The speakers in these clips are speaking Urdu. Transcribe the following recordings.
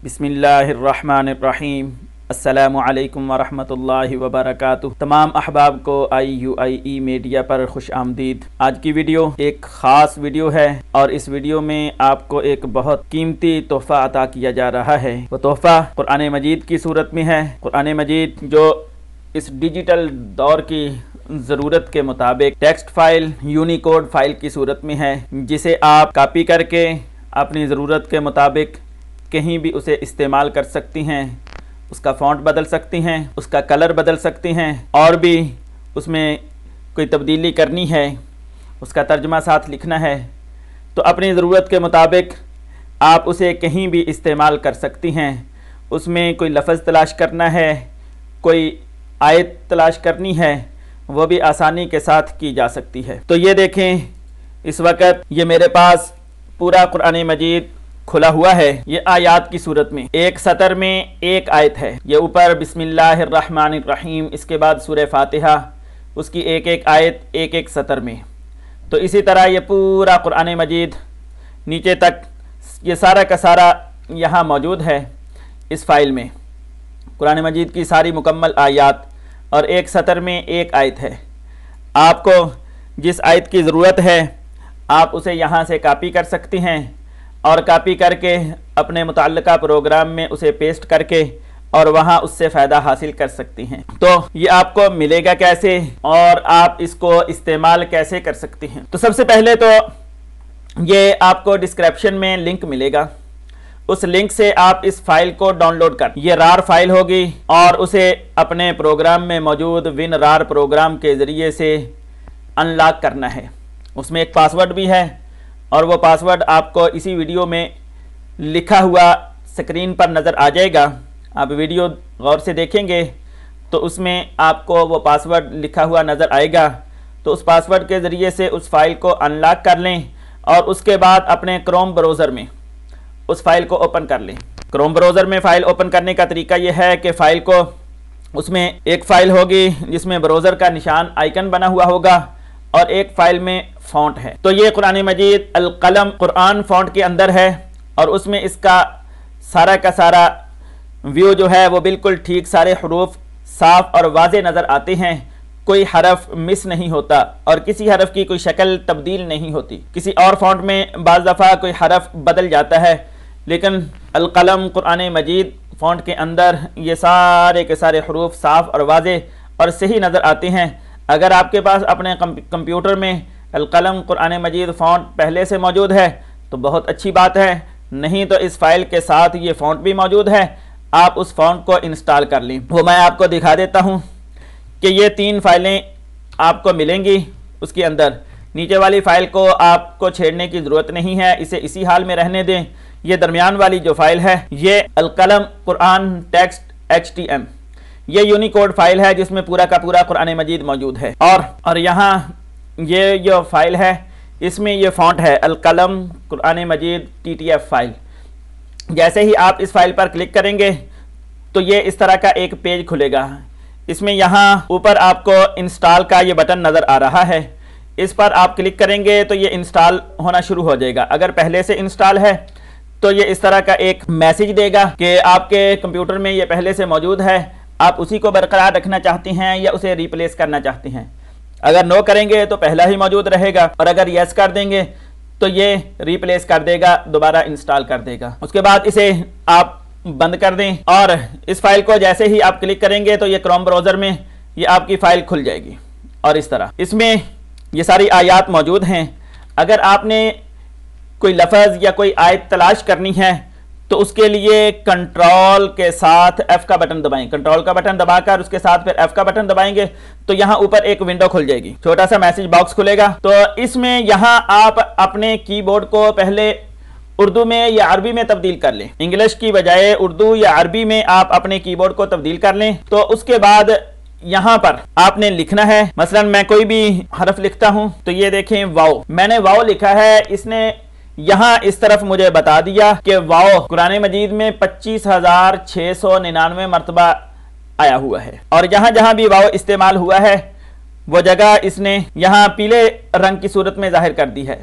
بسم اللہ الرحمن الرحیم۔ السلام علیکم ورحمۃ اللہ وبرکاتہ۔ تمام احباب کو IUIE میڈیا پر خوش آمدید۔ آج کی ویڈیو ایک خاص ویڈیو ہے اور اس ویڈیو میں آپ کو ایک بہت قیمتی تحفہ عطا کیا جا رہا ہے۔ وہ تحفہ قرآن مجید کی صورت میں ہے۔ قرآن مجید جو اس ڈیجیٹل دور کی ضرورت کے مطابق ٹیکسٹ فائل، یونیکوڈ فائل کی صورت میں ہے، جسے آپ کاپی کر کے اپنی ضرورت کے مطابق کہیں بھی اسے استعمال کر سکتی ہیں، اس کا فونٹ بدل سکتی ہیں، اس کا کلر بدل سکتی ہیں، اور بھی اس میں کوئی تبدیلی کرنی ہے، اس کا ترجمہ ساتھ لکھنا ہے تو اپنی ضرورت کے مطابق آپ اسے کہیں بھی استعمال کر سکتی ہیں۔ اس میں کوئی لفظ تلاش کرنا ہے، کوئی آیت تلاش کرنی ہے، وہ بھی آسانی کے ساتھ کی جا سکتی ہے۔ تو یہ دیکھیں، اس وقت یہ میرے پاس پورا قرآن مجید کھلا ہوا ہے۔ یہ آیات کی صورت میں ایک سطر میں ایک آیت ہے۔ یہ اوپر بسم اللہ الرحمن الرحیم، اس کے بعد سورہ فاتحہ، اس کی ایک ایک آیت ایک ایک سطر میں۔ تو اسی طرح یہ پورا قرآن مجید نیچے تک یہ سارا کا سارا یہاں موجود ہے اس فائل میں۔ قرآن مجید کی ساری مکمل آیات اور ایک سطر میں ایک آیت ہے۔ آپ کو جس آیت کی ضرورت ہے آپ اسے یہاں سے کاپی کر سکتی ہیں اور کاپی کر کے اپنے متعلقہ پروگرام میں اسے پیسٹ کر کے اور وہاں اس سے فائدہ حاصل کر سکتی ہیں۔ تو یہ آپ کو ملے گا کیسے اور آپ اس کو استعمال کیسے کر سکتی ہیں؟ تو سب سے پہلے تو یہ آپ کو ڈسکرپشن میں لنک ملے گا، اس لنک سے آپ اس فائل کو ڈاؤن لوڈ کر، یہ رار فائل ہوگی اور اسے اپنے پروگرام میں موجود ون رار پروگرام کے ذریعے سے ان لاک کرنا ہے۔ اس میں ایک پاسورڈ بھی ہے اور وہ پاسورڈ آپ کو اسی ویڈیو میں لکھا ہوا سکرین پر نظر آ جائے گا۔ آپ ویڈیو غور سے دیکھیں گے تو اس میں آپ کو وہ پاسورڈ لکھا ہوا نظر آئے گا۔ تو اس پاسورڈ کے ذریعے سے اس فائل کو ان لاک کر لیں اور اس کے بعد اپنے کروم براؤزر میں اس فائل کو اوپن کر لیں۔ کروم براؤزر میں فائل اوپن کرنے کا طریقہ یہ ہے کہ فائل کو، اس میں ایک فائل ہوگی جس میں براؤزر کا نشان آئیکن بنا ہوا ہوگا اور ایک فائل میں فونٹ ہے۔ تو یہ قرآن مجید القلم قرآن فونٹ کے اندر ہے اور اس میں اس کا سارا ویو جو ہے وہ بالکل ٹھیک، سارے حروف صاف اور واضح نظر آتے ہیں، کوئی حرف مس نہیں ہوتا اور کسی حرف کی کوئی شکل تبدیل نہیں ہوتی۔ کسی اور فونٹ میں بعض دفعہ کوئی حرف بدل جاتا ہے، لیکن القلم قرآن مجید فونٹ کے اندر یہ سارے کے سارے حروف صاف اور واضح اور صحیح نظر آتے ہیں۔ اگر آپ کے پاس اپنے کمپیوٹر میں القلم قرآن مجید فونٹ پہلے سے موجود ہے تو بہت اچھی بات ہے، نہیں تو اس فائل کے ساتھ یہ فونٹ بھی موجود ہے، آپ اس فونٹ کو انسٹال کر لیں۔ وہ میں آپ کو دکھا دیتا ہوں کہ یہ 3 فائلیں آپ کو ملیں گی اس کے اندر۔ نیچے والی فائل کو آپ کو چھیڑنے کی ضرورت نہیں ہے، اسے اسی حال میں رہنے دیں۔ یہ درمیان والی جو فائل ہے یہ القلم قرآن ٹیکسٹ HTM، یہ یونیکوڈ فائل ہے جس میں پورا کا پورا قرآن مجید موجود ہے۔ اور یہاں یہ جو فائل ہے اس میں یہ فونٹ ہے القلم قرآن مجید TTF فائل۔ جیسے ہی آپ اس فائل پر کلک کریں گے تو یہ اس طرح کا ایک پیج کھلے گا۔ اس میں یہاں اوپر آپ کو انسٹال کا یہ بٹن نظر آ رہا ہے، اس پر آپ کلک کریں گے تو یہ انسٹال ہونا شروع ہو جائے گا۔ اگر پہلے سے انسٹال ہے تو یہ اس طرح کا ایک میسج دے گا کہ آپ کے کمپیوٹر میں یہ پہلے سے موجود ہے، آپ اسی کو برقرار رکھنا چاہتے ہیں یا اسے ریپلیس کرنا چاہتے ہیں۔ اگر نو کریں گے تو پہلا ہی موجود رہے گا اور اگر یس کر دیں گے تو یہ ریپلیس کر دے گا، دوبارہ انسٹال کر دے گا۔ اس کے بعد اسے آپ بند کر دیں اور اس فائل کو جیسے ہی آپ کلک کریں گے تو یہ کروم براؤزر میں یہ آپ کی فائل کھل جائے گی اور اس طرح اس میں یہ ساری آیات موجود ہیں۔ اگر آپ نے کوئی لفظ یا کوئی آیت تلاش کرنی ہے تو اس کے لیے کنٹرول کے ساتھ F کا بٹن دبائیں، کنٹرول کا بٹن دبا کر اس کے ساتھ پھر F کا بٹن دبائیں گے تو یہاں اوپر ایک ونڈو کھل جائے گی، چھوٹا سا میسج باکس کھلے گا۔ تو اس میں یہاں آپ اپنے کی بورڈ کو پہلے اردو میں یا عربی میں تبدیل کر لیں، انگلش کی بجائے اردو یا عربی میں آپ اپنے کی بورڈ کو تبدیل کر لیں۔ تو اس کے بعد یہاں پر آپ نے لکھنا ہے، مثلا میں کوئی بھی حرف لکھتا ہوں تو یہ دیکھیں واو، میں نے واو لکھا ہے، اس نے یہاں اس طرف مجھے بتا دیا کہ واو قرآن مجید میں 25,699 مرتبہ آیا ہوا ہے اور جہاں جہاں بھی واو استعمال ہوا ہے وہ جگہ اس نے یہاں پیلے رنگ کی صورت میں ظاہر کر دی ہے۔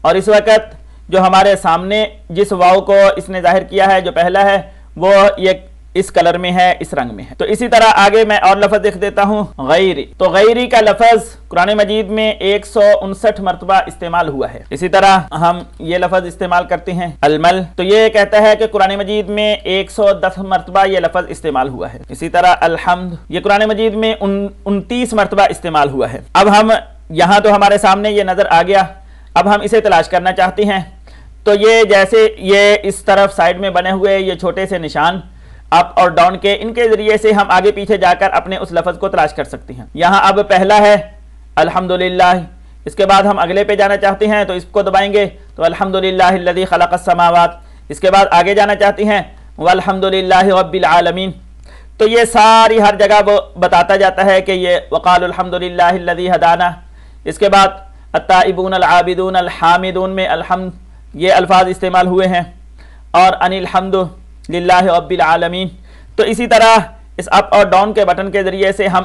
اور اس وقت جو ہمارے سامنے جس واو کو اس نے ظاہر کیا ہے جو پہلا ہے وہ یہ اس کلر میں ہے، اس رنگ میں ہے۔ تو اسی طرح آگے میں اور لفظ لکھ دیتا ہوں غیری۔ تو غیری کا لفظ قرآن مجید میں 159 مرتبہ استعمال ہوا ہے۔ اسی طرح ہم یہ لفظ استعمال کرتے ہیں المل، تو یہ کہتا ہے کہ قرآن مجید میں 110 مرتبہ یہ لفظ استعمال ہوا ہے۔ اسی طرح الحمد، یہ قرآن مجید میں 29 مرتبہ استعمال ہوا ہے۔ اب ہم یہاں تو ہمارے سامنے یہ نظر آ گیا، اب ہم اسے تلاش کرنا چاہتے ہیں، تو یہ جیسے یہ اس طرف سائڈ میں بنے ہوئے یہ چھوٹے سے نشان اپ اور ڈاؤن کے، ان کے ذریعے سے ہم آگے پیچھے جا کر اپنے اس لفظ کو تلاش کر سکتے ہیں۔ یہاں اب پہلا ہے الحمدللہ، اس کے بعد ہم اگلے پہ جانا چاہتے ہیں تو اس کو دبائیں گے تو الحمدللہ الذی خلق السماوات، اس کے بعد آگے جانا چاہتے ہیں والحمدللہ رب العالمین، تو یہ ساری ہر جگہ وہ بتاتا جاتا ہے کہ یہ وقال الحمدللہ الذی ہدانا، اس کے بعد التائبون العابدون الحامدون میں الحمد یہ الفاظ استعمال ہوئے ہیں، اور ان الحمد للہ رب العالمین۔ تو اسی طرح اس اپ اور ڈاؤن کے بٹن کے ذریعے سے ہم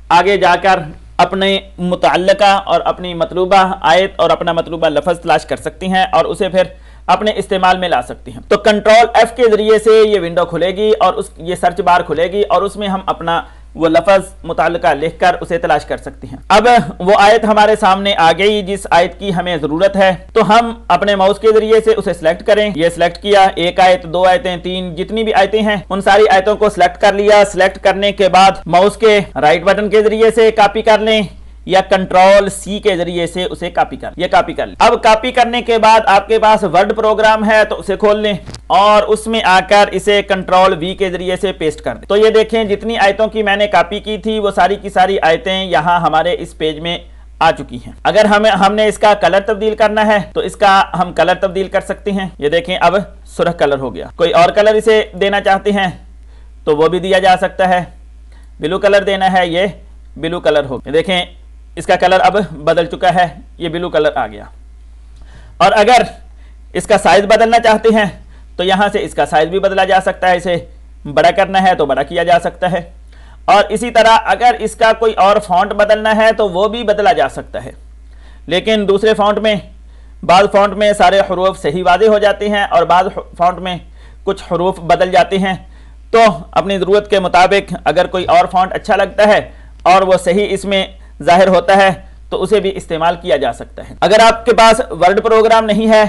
آگے جا کر اپنے متعلقہ اور اپنی مطلوبہ آیت اور اپنا مطلوبہ لفظ تلاش کر سکتی ہیں اور اسے پھر اپنے استعمال میں لا سکتی ہیں۔ تو کنٹرول ایف کے ذریعے سے یہ ونڈو کھلے گی اور یہ سرچ بار کھلے گی اور اس میں ہم اپنا وہ لفظ متعلقہ لکھ کر اسے تلاش کر سکتے ہیں۔ اب وہ آیت ہمارے سامنے آ گئی جس آیت کی ہمیں ضرورت ہے، تو ہم اپنے ماؤس کے ذریعے سے اسے سلیکٹ کریں۔ یہ سلیکٹ کیا، ایک آیت، دو آیتیں، تین، جتنی بھی آیتیں ہیں ان ساری آیتوں کو سلیکٹ کر لیا۔ سلیکٹ کرنے کے بعد ماؤس کے رائٹ بٹن کے ذریعے سے کاپی کر لیں یا کنٹرول سی کے ذریعے سے اسے کاپی کر لیں۔ اب کاپی کرنے کے بعد آپ کے پاس ورڈ پروگرام ہے تو اسے کھول لیں اور اس میں آ کر اسے کنٹرول وی کے ذریعے سے پیسٹ کر دیں۔ تو یہ دیکھیں جتنی آیتوں کی میں نے کاپی کی تھی وہ ساری کی ساری آیتیں یہاں ہمارے اس پیج میں آ چکی ہیں۔ اگر ہم نے اس کا کلر تبدیل کرنا ہے تو اس کا ہم کلر تبدیل کر سکتے ہیں۔ یہ دیکھیں اب سرخ کلر ہو گیا۔ کوئی اور کلر اسے دینا چاہتے ہیں تو وہ بھی دیا جا سکتا ہے۔ بلو کلر دینا ہے، یہ بلو کلر ہو گیا۔ دیکھیں اس کا کلر اب بدل چکا ہے، یہ بلو کلر آ گیا۔ اور اگر اس کا سائز بدلنا چاہتے ہیں تو یہاں سے اس کا سائز بھی بدلا جا سکتا ہے، اسے بڑا کرنا ہے تو بڑا کیا جا سکتا ہے، اور اسی طرح اگر اس کا کوئی اور فونٹ بدلنا ہے تو وہ بھی بدلا جا سکتا ہے۔ لیکن دوسرے فونٹ میں بعض فونٹ میں سارے حروف صحیح واضح ہو جاتے ہیں اور بعض فونٹ میں کچھ حروف بدل جاتے ہیں، تو اپنی ضرورت کے مطابق اگر کوئی اور فونٹ اچھا لگتا ہے اور وہ صحیح اس میں ظاہر ہوتا ہے تو اسے بھی استعمال کیا جا سکتا ہے۔ اگر آپ کے پاس ورڈ پروگرام نہیں ہے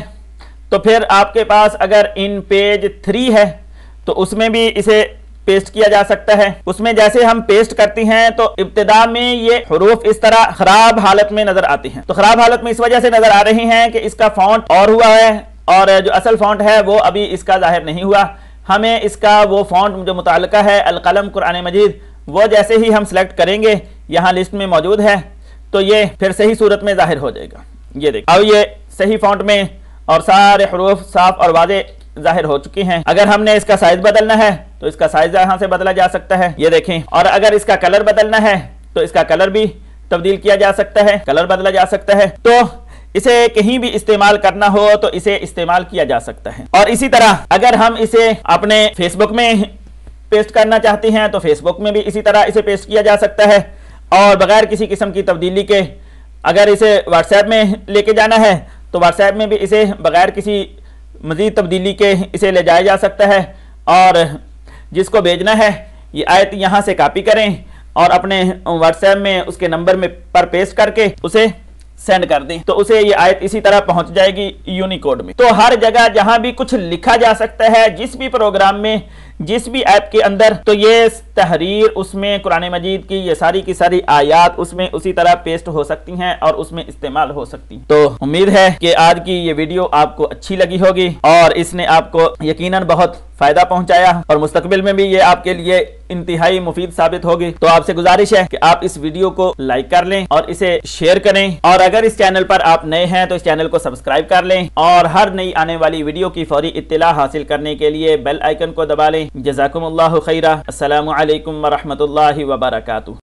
تو پھر آپ کے پاس اگر ان پیج 3 ہے تو اس میں بھی اسے پیسٹ کیا جا سکتا ہے۔ اس میں جیسے ہم پیسٹ کرتے ہیں تو ابتدا میں یہ حروف اس طرح خراب حالت میں نظر آتے ہیں، تو خراب حالت میں اس وجہ سے نظر آ رہے ہیں کہ اس کا فونٹ اور ہوا ہے اور جو اصل فونٹ ہے وہ ابھی اس کا ظاہر نہیں ہوا۔ ہمیں اس کا وہ فونٹ جو متعلقہ ہے القلم قرآن مجید، وہ جیسے ہی ہم سلیکٹ کریں گے یہاں لسٹ میں موجود ہے تو یہ پھر صحیح صورت میں ظاہر ہو جائے گا۔ یہ دیکھیں اب یہ صحیح فونٹ میں اور سارے حروف صاف اور واضح ظاہر ہو چکی ہیں۔ اگر ہم نے اس کا سائز بدلنا ہے تو اس کا سائز یہاں سے بدلا جا سکتا ہے، یہ دیکھیں، اور اگر اس کا کلر بدلنا ہے تو اس کا کلر بھی تبدیل کیا جا سکتا ہے، کلر بدلا جا سکتا ہے۔ تو اسے کہیں بھی استعمال کرنا ہو تو اسے استعمال کیا جا سکتا ہے۔ اور اسی طرح اگر ہم اسے اپنے فیس بک میں پیسٹ کرنا چاہتے ہیں تو فیس بک میں بھی اسی طرح اسے پیسٹ کیا جا سکتا ہے، اور بغیر کسی قسم کی تبدیلی کے اگر اسے واٹس ایپ میں لے کے جانا ہے تو واٹس ایپ میں بھی اسے بغیر کسی مزید تبدیلی کے اسے لے جایا جا سکتا ہے، اور جس کو بھیجنا ہے یہ آیت یہاں سے کاپی کریں اور اپنے واٹس ایپ میں اس کے نمبر میں پر پیسٹ کر کے اسے سینڈ کر دیں تو اسے یہ آیت اسی طرح پہنچ جائے گی یونیکوڈ میں۔ تو ہر جگہ جہاں بھی کچھ لکھا جا سکتا ہے، جس بھی پروگرام میں، جس بھی ایپ کے اندر، تو یہ تحریر اس میں قرآن مجید کی یہ ساری کی ساری آیات اس میں اسی طرح پیسٹ ہو سکتی ہیں اور اس میں استعمال ہو سکتی ہیں۔ تو امید ہے کہ آج کی یہ ویڈیو آپ کو اچھی لگی ہوگی اور اس نے آپ کو یقیناً بہت فائدہ پہنچایا اور مستقبل میں بھی یہ آپ کے لیے انتہائی مفید ثابت ہوگی۔ تو آپ سے گزارش ہے کہ آپ اس ویڈیو کو لائک کر لیں اور اسے شیئر کریں، اور اگر اس چینل پر آپ نئے ہیں تو اس چینل کو سبسکرائب کر لیں اور ہر نئی آنے والی ویڈیو کی فوری اطلاع حاصل کرنے کے لیے بیل آئیکن کو دبا لیں۔ جزاکم اللہ خیرہ۔ السلام علیکم ورحمۃ اللہ وبرکاتہ۔